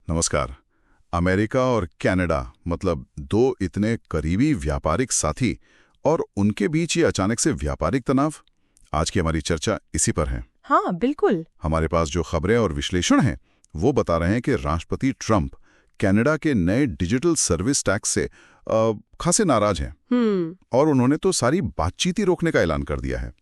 नमस्कार। अमेरिका और कनाडा मतलब दो इतने करीबी व्यापारिक साथी और उनके बीच ये अचानक से व्यापारिक तनाव। आज की हमारी चर्चा इसी पर है। हाँ बिल्कुल। हमारे पास जो खबरें और विश्लेषण हैं वो बता रहे हैं कि राष्ट्रपति ट्रंप कनाडा के नए डिजिटल सर्विस टैक्स से खासे नाराज हैं और उन्होंने तो सारी बातचीत ही रोकने का ऐलान कर दिया है।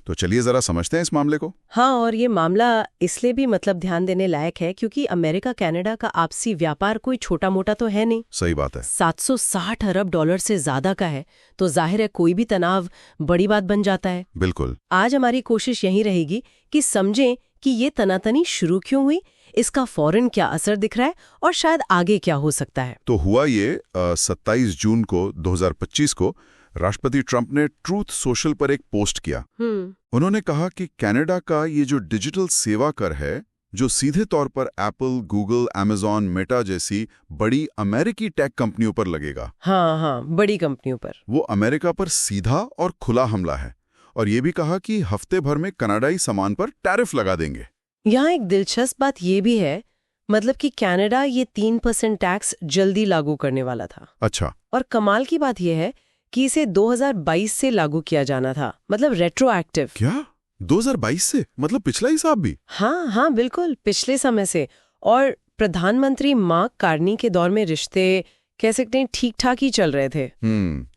तो चलिए जरा समझते हैं इस मामले को। हाँ, और ये मामला इसलिए भी ध्यान देने लायक है क्योंकि अमेरिका कनाडा का आपसी व्यापार कोई छोटा मोटा तो है नहीं। सही बात है। 760 अरब डॉलर से ज्यादा का है, तो जाहिर है कोई भी तनाव बड़ी बात बन जाता है। बिल्कुल। आज हमारी कोशिश यही रहेगी कि समझें कि ये तनातनी शुरू क्यों हुई, इसका फौरन क्या असर दिख रहा है और शायद आगे क्या हो सकता है। तो हुआ ये 27 जून को 2025 को राष्ट्रपति ट्रंप ने ट्रूथ सोशल पर एक पोस्ट किया। उन्होंने कहा कि कनाडा का ये जो डिजिटल सेवा कर है, जो सीधे तौर पर एप्पल, गूगल, अमेज़न, मेटा जैसी बड़ी अमेरिकी टेक कंपनियों पर लगेगा। हाँ, बड़ी कंपनियों पर। वो अमेरिका पर सीधा और खुला हमला है। और ये भी कहा कि हफ्ते भर में कनाडाई सामान पर टैरिफ लगा देंगे। यहाँ एक दिलचस्प बात ये भी है, मतलब कि कनाडा ये 3% टैक्स जल्दी लागू करने वाला था। अच्छा। और कमाल की बात यह है कि इसे 2022 से लागू किया जाना था, मतलब रेट्रोएक्टिव। क्या 2022 से? मतलब पिछला हिसाब भी? हाँ बिल्कुल, पिछले समय से। और प्रधानमंत्री मार्क कार्नी के दौर में रिश्ते कह सकते हैं ठीक ठाक ही चल रहे थे।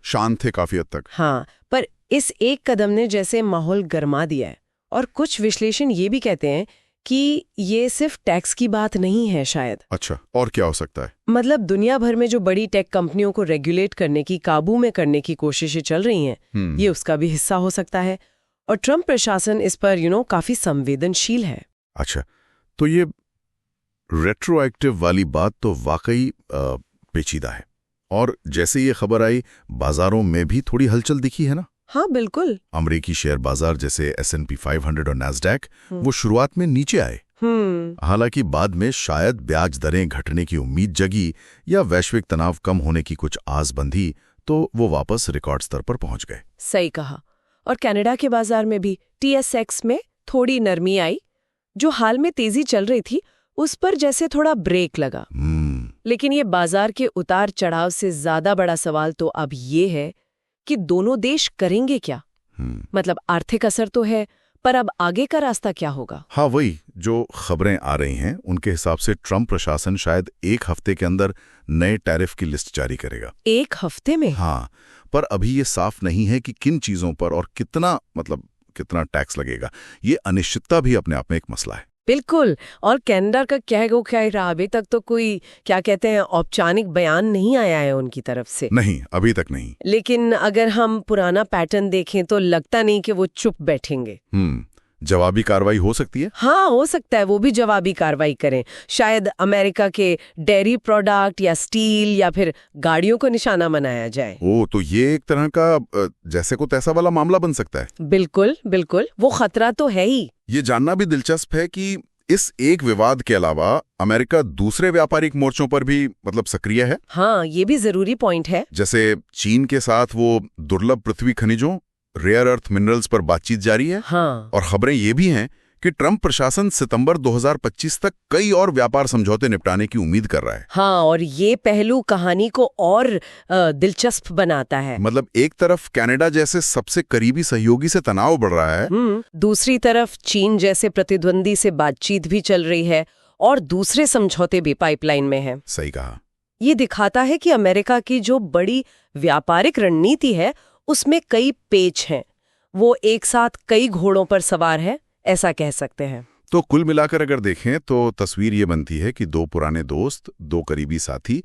शांत थे काफी हद तक। हाँ, पर इस एक कदम ने जैसे माहौल गरमा दिया है। और कुछ विश्लेषण ये भी कहते हैं कि ये सिर्फ टैक्स की बात नहीं है शायद। अच्छा, और क्या हो सकता है? मतलब दुनिया भर में जो बड़ी टेक कंपनियों को रेगुलेट करने की, काबू में करने की कोशिशें चल रही हैं, ये उसका भी हिस्सा हो सकता है। और ट्रंप प्रशासन इस पर काफी संवेदनशील है। अच्छा, तो ये रेट्रोएक्टिव वाली बात तो वाकई पेचीदा है। और जैसे ये खबर आई, बाजारों में भी थोड़ी हलचल दिखी है ना? हाँ बिल्कुल। अमेरिकी शेयर बाजार जैसे S&P 500 और नैस्डैक वो शुरुआत में नीचे आए। हालांकि बाद में शायद ब्याज दरें घटने की उम्मीद जगी या वैश्विक तनाव कम होने की कुछ आस बंधी, तो वो वापस रिकॉर्ड स्तर पर पहुंच गए। सही कहा। और कनाडा के बाजार में भी TSX में थोड़ी नरमी आई। जो हाल में तेजी चल रही थी उस पर जैसे थोड़ा ब्रेक लगा। लेकिन ये बाजार के उतार चढ़ाव से ज्यादा बड़ा सवाल तो अब ये है कि दोनों देश करेंगे क्या। मतलब आर्थिक असर तो है, पर अब आगे का रास्ता क्या होगा? हाँ, वही जो खबरें आ रही हैं उनके हिसाब से ट्रंप प्रशासन शायद एक हफ्ते के अंदर नए टैरिफ की लिस्ट जारी करेगा। एक हफ्ते में? हाँ, पर अभी ये साफ नहीं है कि किन चीजों पर और कितना टैक्स लगेगा। ये अनिश्चितता भी अपने आप में एक मसला है। बिल्कुल। और कनाडा का क्या रहा, अभी तक तो कोई क्या कहते हैं औपचारिक बयान नहीं आया है उनकी तरफ से। नहीं, अभी तक नहीं। लेकिन अगर हम पुराना पैटर्न देखें तो लगता नहीं कि वो चुप बैठेंगे। जवाबी कार्रवाई हो सकती है। हाँ, हो सकता है वो भी जवाबी कार्रवाई करें। शायद अमेरिका के डेयरी प्रोडक्ट या स्टील या फिर गाड़ियों को निशाना बनाया जाए। तो ये एक तरह का जैसे को तैसा वाला मामला बन सकता है। बिल्कुल, वो खतरा तो है ही। ये जानना भी दिलचस्प है कि इस एक विवाद के अलावा अमेरिका दूसरे व्यापारिक मोर्चों पर भी सक्रिय है। हाँ, ये भी जरूरी पॉइंट है। जैसे चीन के साथ वो दुर्लभ पृथ्वी खनिजों, रेयर अर्थ मिनरल्स पर बातचीत जारी है। हाँ। और खबरें ये भी हैं कि ट्रंप प्रशासन सितंबर 2025 तक कई और व्यापार समझौते निपटाने की उम्मीद कर रहा है। हाँ, और ये पहलू कहानी को और दिलचस्प बनाता है। मतलब एक तरफ कनाडा जैसे सबसे करीबी सहयोगी से तनाव बढ़ रहा है, दूसरी तरफ चीन जैसे प्रतिद्वंदी से बातचीत भी चल रही है और दूसरे समझौते भी पाइपलाइन में हैं। सही कहा। ये दिखाता है कि अमेरिका की जो बड़ी व्यापारिक रणनीति है उसमें कई पेच हैं। वो एक साथ कई घोड़ों पर सवार है, ऐसा कह सकते हैं। तो कुल मिलाकर अगर देखें तो तस्वीर ये बनती है कि दो पुराने दोस्त, दो करीबी साथी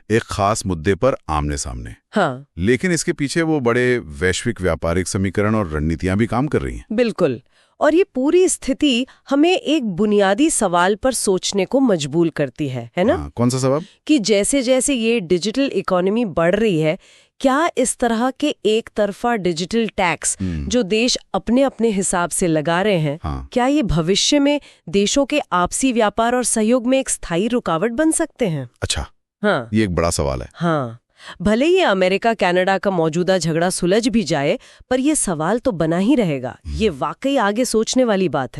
एक खास मुद्दे पर आमने सामने। हाँ। लेकिन इसके पीछे वो बड़े वैश्विक व्यापारिक समीकरण और रणनीतियां भी काम कर रही हैं। बिल्कुल। और ये पूरी स्थिति हमें एक बुनियादी सवाल पर सोचने को मजबूर करती है ना? हाँ, कौन सा सवाल? कि जैसे जैसे ये डिजिटल इकोनॉमी बढ़ रही है, क्या इस तरह के एक तरफा डिजिटल टैक्स जो देश अपने अपने हिसाब से लगा रहे हैं, क्या ये भविष्य में देशों के आपसी व्यापार और सहयोग में एक स्थायी रुकावट बन सकते हैं? अच्छा, हाँ, ये एक बड़ा सवाल है। हाँ, भले ही अमेरिका कनाडा का मौजूदा झगड़ा सुलझ भी जाए, पर यह सवाल तो बना ही रहेगा। ये वाकई आगे सोचने वाली बात है।